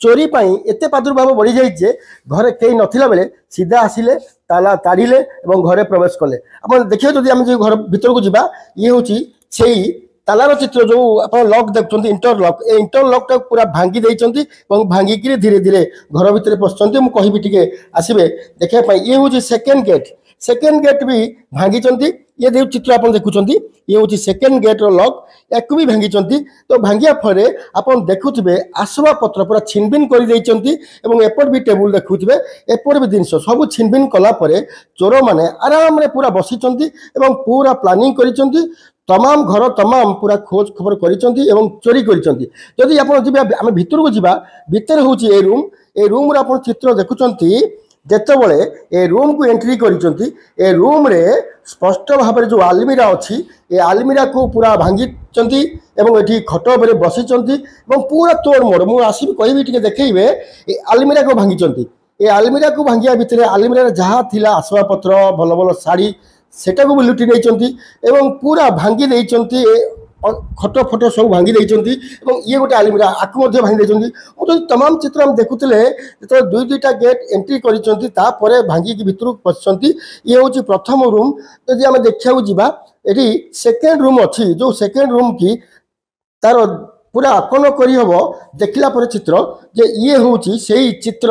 चोरी पाई एते प्रादुर्भाव बढ़ी जाइए घरे कई नथिला बेले सीधा आसिले ताला ताड़िले और घरे प्रवेश कले। आप देखिए जदि आम जो घर भीतर को जावा ये हूँ से तालार चित्र जो आप लॉक देखते इंटरलॉक ए इंटरलॉक टाक पूरा भांगी देइचंती और भांगिक धीरे धीरे घर भितर पशुंट मुझे कहबी टे आसबे देखा ये हूँ सेकेंड गेट भी भांगी ये जो चित्र आप देखुं ये हूँ सेकेंड गेट लॉक या भी भांगी तो भांगिया फल आप देखुए आसवा पत्र पूरा छिनबिन कर एपट भी टेबुल देखुए एपट भी जिनस सब छिनबिन कलापर चोर मैंने आराम रे पूरा बसी पूरा प्लानिंग कर तमाम घर तमाम पूरा खोज खबर कर चोरी करी आम भीतर को जावा भितर हूँ ए रूम रे आप चित्र देखुं जेतेबले ए रूम को एंट्री करिसंती ए रूम रे स्पष्ट भाव में जो आलमीरा अच्छी ए आलमीरा को पूरा भांगी एवं एठी खट उपरे बसिचंती पूरा तोड़ मोड़ मुझे आसबि कहबी टिके देखैबे ए आलमीरा को भांगी ए आलमीरा को भांगिया भितर आलमीरा जहाँ थिला आसबाबपत्र भल भल शाढ़ी सेटा को भी लुटि नहीं पूरा भांगी देइचंती खट फट सब भांगी देइचंती ये गोटे आलमीरा आकु भांगी देइचंती तमाम चित्र हम देखुले जो दुईटा गेट एंट्री कर भांगी भितर पशिंट ये हूँ प्रथम रूम जदि आम देखा जावा ये सेकेंड रूम अच्छी जो सेकेंड रूम की तार पूरा आकलन करहब देखला पर चित्र जे ये हूँ से चित्र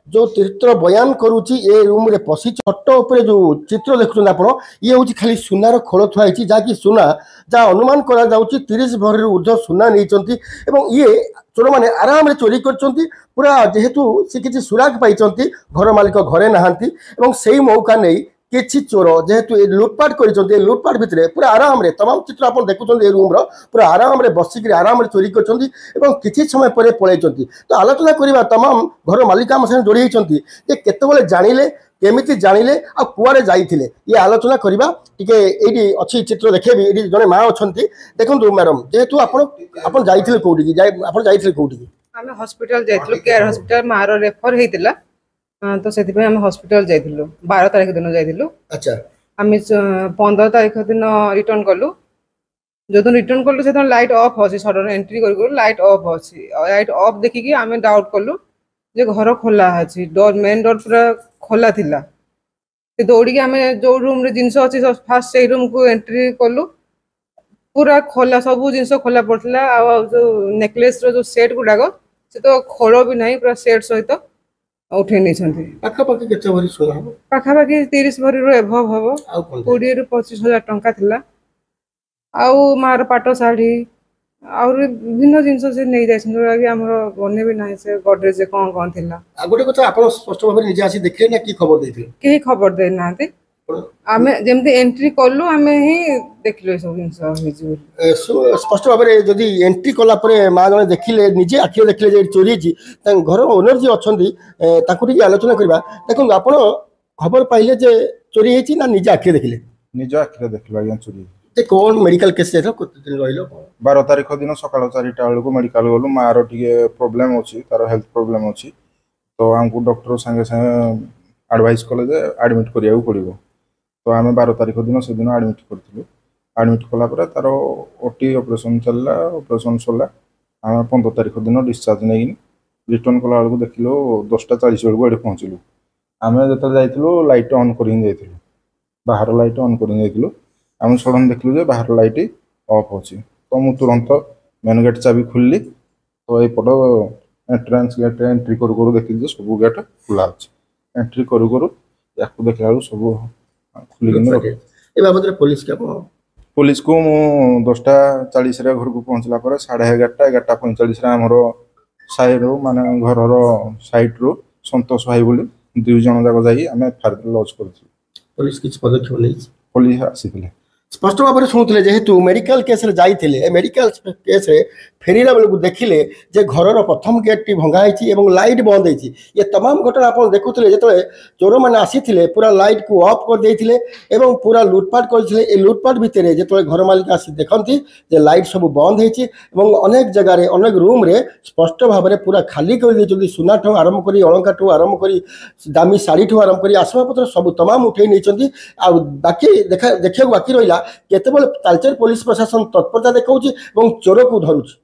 जो चित्र बयान करुच्ची ए रूम रे पशि छट उपर जो चित्र देखुं आप ये हूँ खाली सुनार खोल थुआई जहाँकि सुना जहाँ अनुमान करा 30 भरी ऊर्ध्व सुना नहीं ये चोर मैंने आराम चोरी कर पूरा जेहेतु सी किसी सुराग पाई घर मालिक घरे नहांती से मौका नहीं किसी चोर जेहेतु लुटपाट कर लुटपाट भितर पूरा आराम रे तमाम चित्र आप देखुं रूम पूरा आराम रे बसिक आराम रे चोरी कर समय पर पलि तो आलोचना करवा तमाम घर मालिक आम साथ जोड़ी होती केतबले जानिले केमिति जानिले आ कुआड़े जाइथिले ये आलोचना करवा टिके एडी अच्छी चित्र देखेबी एडी जने माँ अछंती देखंतु मैडम जेहेतु आपण जाइथिले कोठी की आपण जाइथिले कोठी की आमे हॉस्पिटल जाइथिलु केयर हॉस्पिटल मारो रेफर हेतिला तो से आम हॉस्पिटल जाइथिलु 12 तारिख दिन जाइथिलु। अच्छा आम 15 तारिख दिन रिटर्न कलु जो दिन रिटर्न कलु से लाइट ऑफ अच्छी सडन एंट्री कर लाइट ऑफ अच्छी लाइट ऑफ देखिकी आम डाउट कलु जे घर खोला अच्छी डोर मेन डोर पूरा खोला थिला दौड़ी आम जो रूम रे जिनस अच्छी फास्ट से रूम को एंट्री कलु पूरा खोला सब जिनस खोला पड़ता जो नेकलेस रो जो सेट गुड़ाक से तो खोल भी नहीं पूरा सेट सहित उठे नहीं पाखापाखि 30 भरी रो एभव हम 20 ରୁ 25 हजार टंका थिला आउ मार पाट शाढ़ी और विभिन्न जिनस से नहीं जाए बने भी ना से गडरेज कौन कौन थिला गोटे कथा आप स्पष्ट भाव निजे आसी देखले ना की खबर देथिले केही खबर दे नाते आमे जेमते एंट्री करलु आमे ही देखलो सब जिनस होई स्पष्ट भाव में जदि एंट्री कला परे माँ जने देखिले निजे आखि देखिले जे चोरी जी घर ओनर जी अछंती ताकू टिके आलोचना करबा देखो आपण खबर पाइले जे चोरी हेची ना निजे आखि देखिले निजे आखि देखलो आज्ञा चोरी कौन मेडिकल केस रही 12 तारिख दिन सकाल 4टा बेलू मेडिकल गलु मार टे प्रोब्लेम अच्छी तार हेल्थ प्रोब्लेम अच्छी तो आमको डॉक्टर संगे संगे एडवाइस कले जे एडमिट करिया पड़ो तो आम 12 तारिख दिन से दिन एडमिट करूँ एडमिट कलापर तार ओटी ऑपरेशन चलला ऑपरेशन सरला आम 15 तारिख दिन डिस्चार्ज नहीं रिटर्न कला बेलू देखिलु 10:40 बेलू ये पहुँचलु आम जो जाइलु लाइट ऑन कर बाहर लाइट ऑन कर आम सडन देखलु जे बाहर लाइट ऑफ अच्छी तो मुझे तुरंत मेन गेट चाबी खुलली तो यपट एंट्रेंस गेट एंट्री करू देखिए सब गेट खुला अच्छे एंट्री करू या देखला सब खुल पुलिस को मु 10:40 घर को पहुँचला 11:30 आमर साइड माने घर साइड रू संतोष भाई बोली 2 जन जाक जाई आम फायर लॉज कर पुलिस किछ पदक्षेप नहीं पुलिस आसी स्पष्ट भाव में शुणुले जेहेतु मेडिकल केस जाइए मेडिकल केस फेरला बेलू देखिले जे घर प्रथम गेट टी भंगाई लाइट बंद होती ये तमाम घटना आप देखुले जो चोर मैंने आसी पूरा लाइट को ऑफ कर देते पूरा लुटपाट करते लुटपाट भितर जो घर मालिक आसी देखती जे लाइट सब बंद होती अनेक जगह अनेक रूम रे स्पष्ट भाव में पूरा खाली कर सुना ठू आरंभ कर अलंकार ठू आरंभ कर दामी शाढ़ी ठू आरंभ कर आसबाबपत्र सब तमाम उठे नहीं बाकी देखा बाकी रहा केतबले तालचेर पुलिस प्रशासन तत्परता देखा चोर को धरुची।